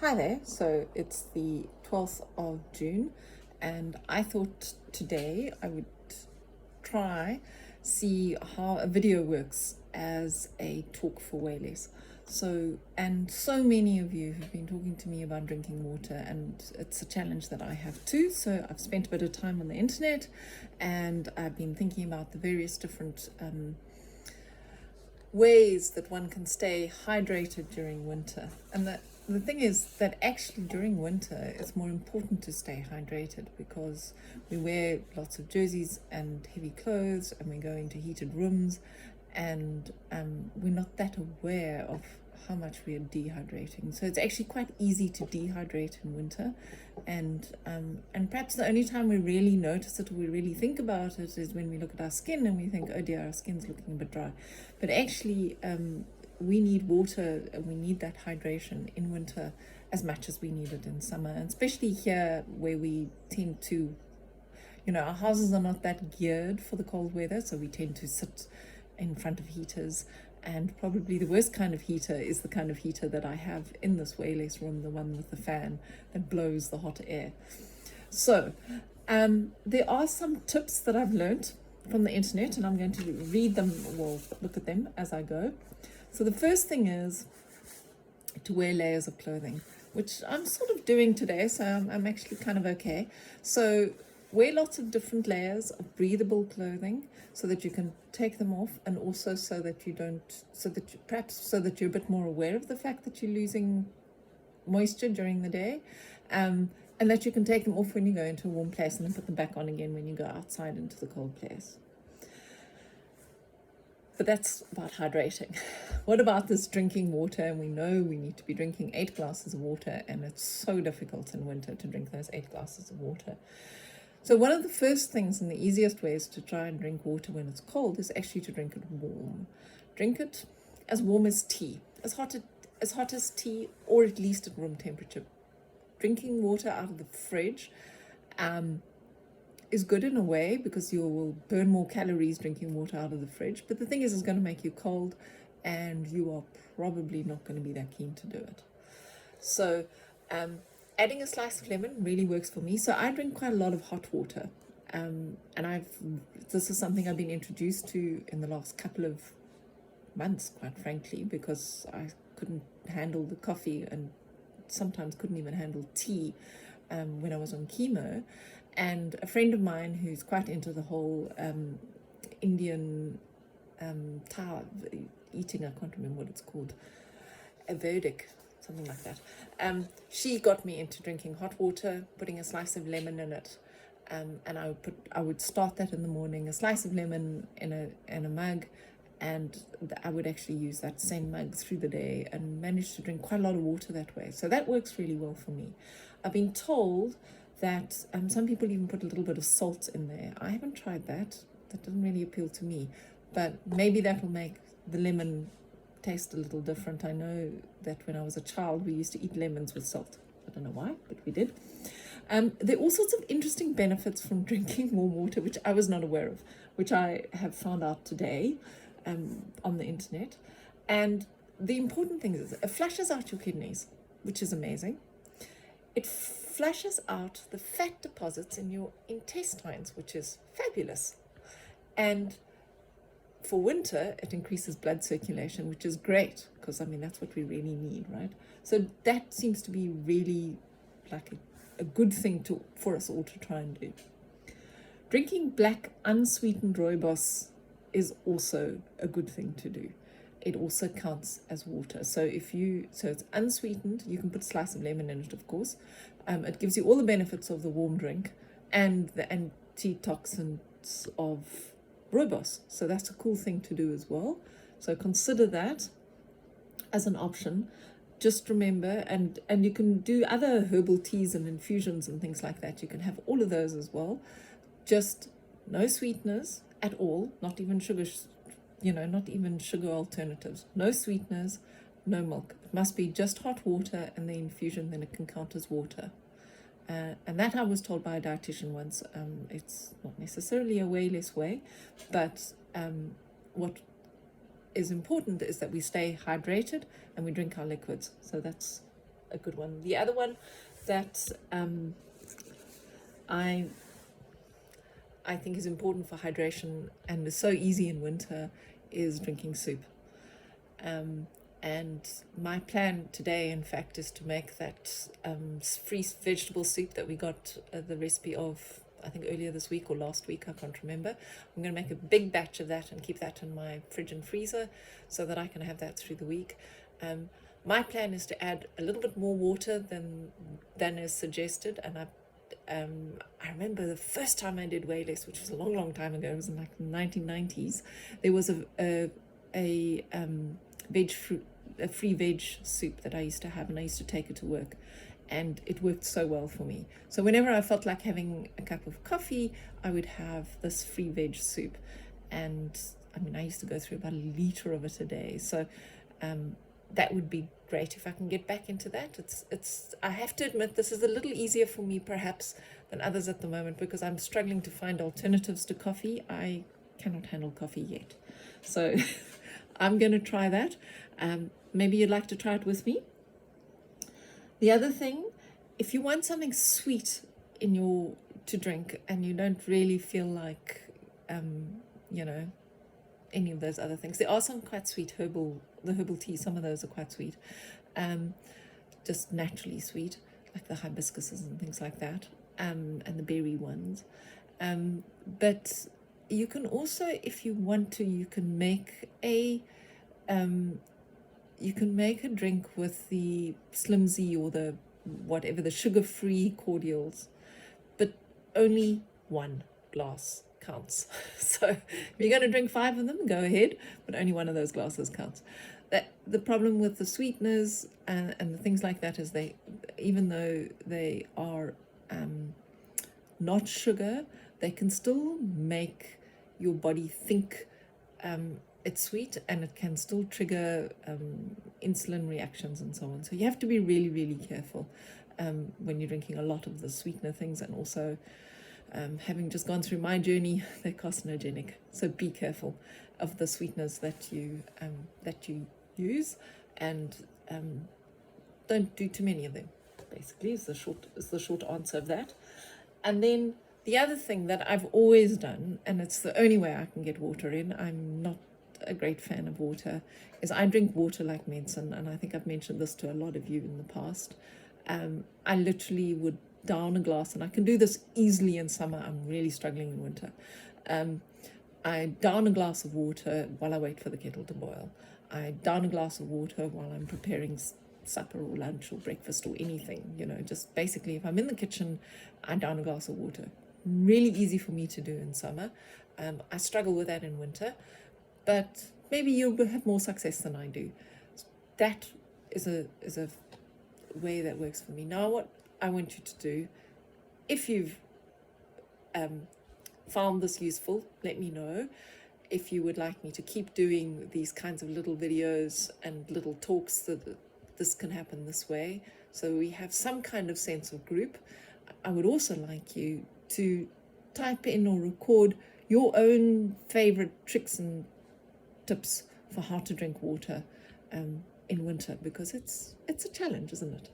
Hi there. So it's the 12th of June, and I thought today I would try see how a video works as a talk for whaleys. So many of you have been talking to me about drinking water, and it's a challenge that I have too. So I've spent a bit of time on the internet, and I've been thinking about the various different ways that one can stay hydrated during winter. And the thing is that actually during winter it's more important to stay hydrated because we wear lots of jerseys and heavy clothes and we go into heated rooms, and we're not that aware of how much we are dehydrating. So it's actually quite easy to dehydrate in winter, and perhaps the only time we really notice it or we really think about it is when we look at our skin and we think, oh dear, our skin's looking a bit dry. But actually, we need water and we need that hydration in winter as much as we need it in summer, and especially here where we tend to, our houses are not that geared for the cold weather, so we tend to sit in front of heaters, and probably the worst kind of heater is the kind of heater that I have in this Waylace room, the one with the fan that blows the hot air. So there are some tips that I've learned from the internet, and I'm going to read them or look at them as I go. So the first thing is to wear layers of clothing, which I'm sort of doing today, so I'm actually kind of okay. So wear lots of different layers of breathable clothing so that you can take them off, and also so that you don't, so that you, perhaps so that you're a bit more aware of the fact that you're losing moisture during the day, and that you can take them off when you go into a warm place and then put them back on again when you go outside into the cold place. But that's about hydrating. What about this drinking water? And we know we need to be drinking 8 glasses of water, and it's so difficult in winter to drink those 8 glasses of water. So one of the first things and the easiest ways to try and drink water when it's cold is actually to drink it warm. Drink it as warm as tea, as hot as tea, or at least at room temperature. Drinking water out of the fridge is good in a way because you will burn more calories drinking water out of the fridge. But the thing is, it's going to make you cold, and you are probably not going to be that keen to do it. So adding a slice of lemon really works for me. So I drink quite a lot of hot water, and this is something I've been introduced to in the last couple of months, quite frankly, because I couldn't handle the coffee and sometimes couldn't even handle tea when I was on chemo. And a friend of mine who's quite into the whole Indian eating, I can't remember what it's called, a Vedic, something like that. She got me into drinking hot water, putting a slice of lemon in it, and I would start that in the morning, a slice of lemon in a mug, and I would actually use that same mug through the day and manage to drink quite a lot of water that way. So that works really well for me. I've been told that some people even put a little bit of salt in there. I haven't tried that. That doesn't really appeal to me, but maybe that will make the lemon taste a little different. I know that when I was a child, we used to eat lemons with salt. I don't know why, but we did. There are all sorts of interesting benefits from drinking warm water, which I was not aware of, which I have found out today on the internet. And the important thing is it flushes out your kidneys, which is amazing. It flushes out the fat deposits in your intestines, which is fabulous. And for winter, it increases blood circulation, which is great, because that's what we really need, right? So that seems to be really like a good thing for us all to try and do. Drinking black unsweetened rooibos is also a good thing to do. It also counts as water. So it's unsweetened, you can put a slice of lemon in it, of course. It gives you all the benefits of the warm drink and the antitoxins of rooibos. So that's a cool thing to do as well. So consider that as an option. Just remember, and you can do other herbal teas and infusions and things like that. You can have all of those as well. Just no sweeteners at all, not even sugar, not even sugar alternatives. No sweeteners, no milk. It must be just hot water and the infusion, then it can count as water. And that I was told by a dietitian once. It's not necessarily a Waylace way, but what is important is that we stay hydrated and we drink our liquids. So that's a good one. The other one that I think is important for hydration and is so easy in winter is drinking soup. And my plan today, in fact, is to make that free vegetable soup that we got the recipe of, I think, earlier this week or last week, I can't remember. I'm going to make a big batch of that and keep that in my fridge and freezer so that I can have that through the week. My plan is to add a little bit more water than is suggested, and I remember the first time I did way less, which was a long, long time ago. It was in like the 1990s. There was a free veg soup that I used to have, and I used to take it to work, and it worked so well for me. So whenever I felt like having a cup of coffee, I would have this free veg soup, and I mean, I used to go through about a liter of it a day. So that would be great if I can get back into that. It's I have to admit, this is a little easier for me perhaps than others at the moment, because I'm struggling to find alternatives to coffee. I cannot handle coffee yet, so I'm going to try that. Maybe you'd like to try it with me. The other thing, if you want something sweet to drink and you don't really feel like any of those other things, there are some quite sweet herbal tea. Some of those are quite sweet, just naturally sweet, like the hibiscuses and things like that, and the berry ones. But you can also, if you want to, you can make a drink with the Slimzy or the whatever, the sugar-free cordials, but only one glass counts. So if you're going to drink 5 of them, go ahead, but only one of those glasses counts. The problem with the sweeteners and the things like that is even though they are not sugar, they can still make your body think it's sweet, and it can still trigger insulin reactions and so on. So you have to be really, really careful when you're drinking a lot of the sweetener things, and also having just gone through my journey, they're carcinogenic. So be careful of the sweeteners that you use, and don't do too many of them. Basically, is the short answer of that. And then the other thing that I've always done, and it's the only way I can get water in, I'm not a great fan of water, is I drink water like medicine. And I think I've mentioned this to a lot of you in the past. I literally would down a glass, and I can do this easily in summer. I'm really struggling in winter. I down a glass of water while I wait for the kettle to boil. I down a glass of water while I'm preparing supper or lunch or breakfast or anything, just basically if I'm in the kitchen, I down a glass of water. Really easy for me to do in summer. I struggle with that in winter, but maybe you'll have more success than I do. That is a way that works for me. Now, what I want you to do, if you've found this useful, let me know. If you would like me to keep doing these kinds of little videos and little talks, that this can happen this way, so we have some kind of sense of group. I would also like you to type in or record your own favorite tricks and tips for how to drink water in winter, because it's a challenge, isn't it?